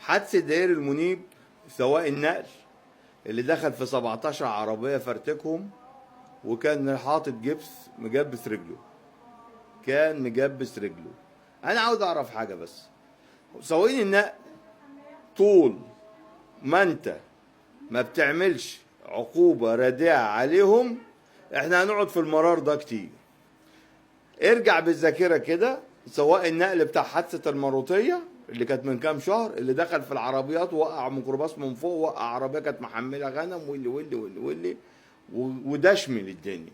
حادثه دائري المنيب سواق النقل اللي دخل في 17 عربيه فرتكهم، وكان حاطط جبس مجبس رجله، كان مجبس رجله. انا عاوز اعرف حاجه بس، سواقين النقل طول ما انت ما بتعملش عقوبه رادعه عليهم احنا هنقعد في المرار ده كتير. ارجع بالذاكره كده، سواق النقل بتاع حادثه المروطيه اللي كانت من كام شهر، اللي دخل في العربيات ووقع ميكروباص من فوق، وقع عربيه كانت محمله غنم واللي ودشمل الدنيا.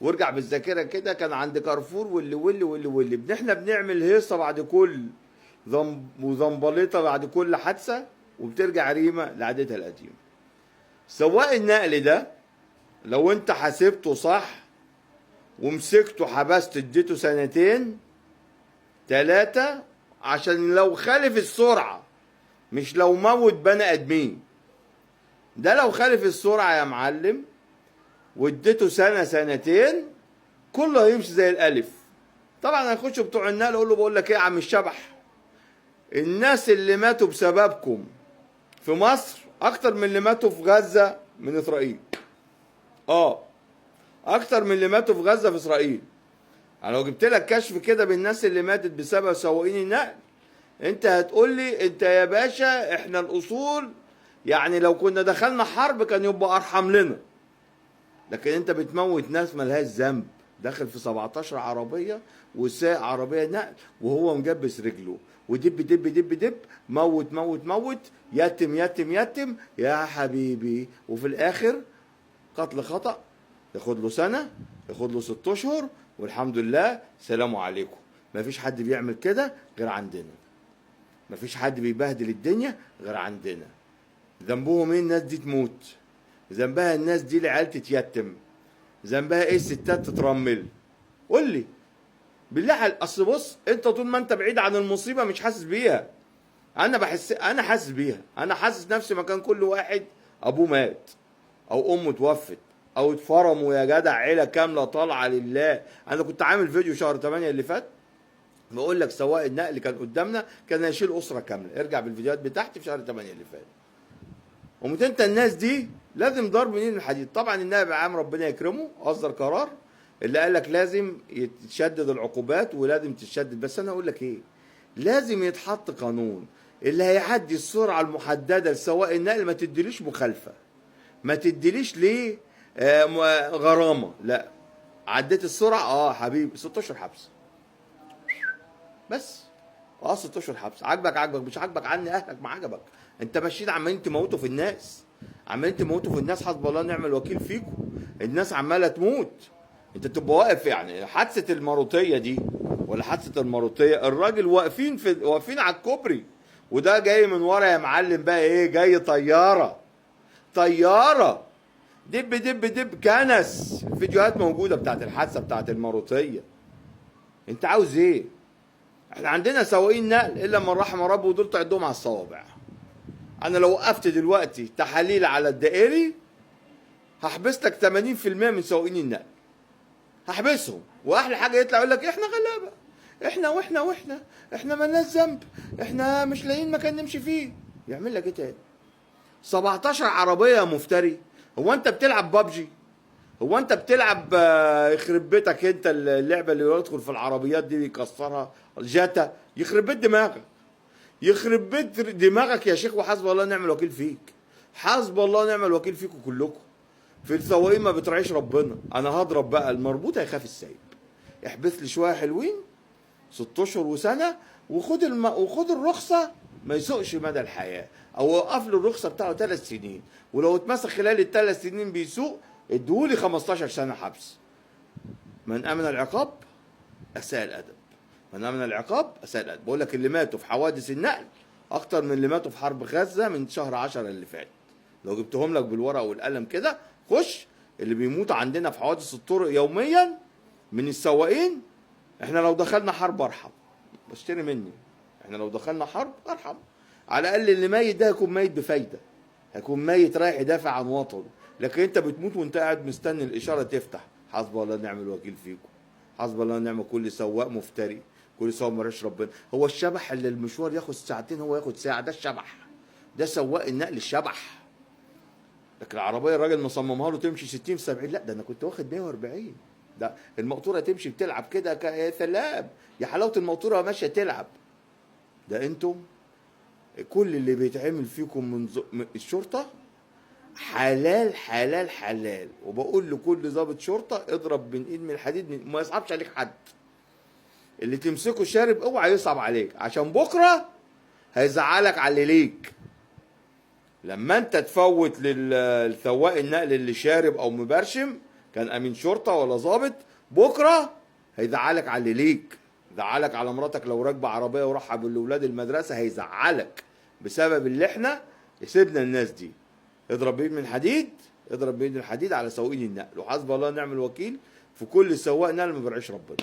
وارجع بالذاكره كده، كان عند كارفور واللي احنا بنعمل هيصه بعد كل وزنبليطه بعد كل حادثه، وبترجع ريمه لعادتها القديمه. سواق النقل ده لو انت حاسبته صح ومسكته حبست اديته 2 3 سنين، عشان لو خالف السرعه، مش لو موت بني ادمين. ده لو خالف السرعه يا معلم واديته 2 2 كله هيمشي زي الالف. طبعا هيخشوا بتوع النقل يقول له بقول لك ايه يا عم الشبح، الناس اللي ماتوا بسببكم في مصر اكتر من اللي ماتوا في غزه من اسرائيل. اكتر من اللي ماتوا في غزه في اسرائيل. انا لو جبت لك كشف كده بالناس اللي ماتت بسبب سواقين النقل، انت هتقول لي انت يا باشا احنا الاصول، يعني لو كنا دخلنا حرب كان يبقى ارحم لنا. لكن انت بتموت ناس ملهاش ذنب، داخل في 17 عربيه وساق عربيه نقل وهو مجبس رجله، ودب دب دب دب، موت موت موت، يتم يتم يتم يا حبيبي. وفي الاخر قتل خطأ، ياخد له سنه، ياخد له 6 اشهر، والحمد لله سلام عليكم. مفيش حد بيعمل كده غير عندنا، مفيش حد بيبهدل الدنيا غير عندنا. ذنبهم ايه الناس دي تموت؟ ذنبها الناس دي العيال تتيتم؟ ذنبها ايه الستات تترمل؟ قول لي بالله اصل بص، انت طول ما انت بعيد عن المصيبه مش حاسس بيها. انا حاسس بيها، انا حاسس نفسي مكان كل واحد ابوه مات او امه توفت او اتفرموا يا جدع، عيله كامله طالعه لله. انا كنت عامل فيديو شهر 8 اللي فات بقول لك سواق النقل كان قدامنا كان هيشيل اسره كامله. ارجع بالفيديوهات بتاعتي في شهر 8 اللي فات. قمت انت الناس دي لازم ضرب منين الحديد. طبعا النائب العام ربنا يكرمه اصدر قرار اللي قال لك لازم يتشدد العقوبات ولازم تتشدد. بس انا اقول لك ايه، لازم يتحط قانون اللي هيعدي السرعه المحدده لسواق النقل ما تديليش مخالفه، ما تديليش ليه غرامه. لا، عديت السرعه حبيبي 6 اشهر حبس بس. 6 اشهر حبس. عاجبك مش عاجبك عني اهلك ما عجبك. انت ماشيين عمالين تموتوا في الناس، عمالين تموتوا في الناس، حسب الله ونعم الوكيل فيكم. الناس عماله تموت، انت تبقى واقف. يعني حادثه المروطيه دي ولا حادثه المروطيه، الراجل واقفين على الكوبري، وده جاي من ورا يا معلم بقى ايه، جاي طياره دب دب دب كنس. الفيديوهات موجوده بتاعت الحادثه بتاعت المروطيه. انت عاوز ايه؟ احنا عندنا سواقين نقل الا من رحم ربه، ودول تعدهم على الصوابع. انا لو وقفت دلوقتي تحاليل على الدائري هحبس لك 80% من سواقين النقل، هحبسهم. واحلى حاجه يطلع يقول لك احنا غلابه، احنا مالناش ذنب، احنا مش لاقيين مكان نمشي فيه. يعمل لك ايه تاني؟ 17 عربيه يا مفتري. هو انت بتلعب بابجي؟ هو انت بتلعب يخرب بيتك انت اللعبه اللي يدخل في العربيات دي يكسرها جاتا؟ يخرب بيت دماغك، يخرب بيت دماغك يا شيخ. وحسب الله ونعم الوكيل فيك، حسب الله ونعم الوكيل فيكم كلكم. في السواقين ما بتراعيش ربنا. انا هضرب بقى المربوط هيخاف السايب. احبس لي شويه حلوين 6 اشهر وسنه، وخد الرخصه ما يسوقش مدى الحياه، او وقف له الرخصه بتاعه 3 سنين، ولو اتمسك خلال ال3 سنين بيسوق اديهولي 15 سنه حبس. من امن العقاب اساء الادب، من امن العقاب اساء الادب. بقول لك اللي ماتوا في حوادث النقل اكتر من اللي ماتوا في حرب غزه من شهر 10 اللي فات. لو جبتهم لك بالورقه والقلم كده، خش اللي بيموت عندنا في حوادث الطرق يوميا من السواقين. احنا لو دخلنا حرب ارحم، بشتري مني. احنا لو دخلنا حرب ارحم. على الاقل اللي ميت ده هيكون ميت بفايده، هيكون ميت رايح يدافع عن وطنه. لكن انت بتموت وانت قاعد مستني الاشاره تفتح. حسب الله ونعم الوكيل فيكم، حسب الله ونعم كل سواق مفتري كل سواق ما بيرعاش ربنا. هو الشبح اللي المشوار ياخد ساعتين هو ياخد ساعه، ده الشبح، ده سواق النقل الشبح. لكن العربيه الراجل مصممها له تمشي 60 في 70، لا ده انا كنت واخد 140. ده المقطوره تمشي بتلعب كده يا سلام، يا حلاوه المقطوره ماشيه تلعب. ده انتم كل اللي بيتعمل فيكم من الشرطه حلال حلال حلال. وبقول لكل ضابط شرطه اضرب من ايد من الحديد، ما يصعبش عليك حد. اللي تمسكه شارب اوعى يصعب عليك، عشان بكره هيزعلك على اللي ليك. لما انت تفوت للسواق النقل اللي شارب او مبرشم، كان امين شرطه ولا ضابط، بكره هيزعلك على اللي ليك. زعلك على مراتك لو راكبه عربيه وراحه بالاولاد المدرسه، هيزعلك بسبب اللي احنا سيبنا الناس دي. اضرب بايد من حديد، اضرب بايد من حديد على سواقين النقل، وحسب الله ونعم الوكيل في كل سواق نقل ما بيرعيش ربنا.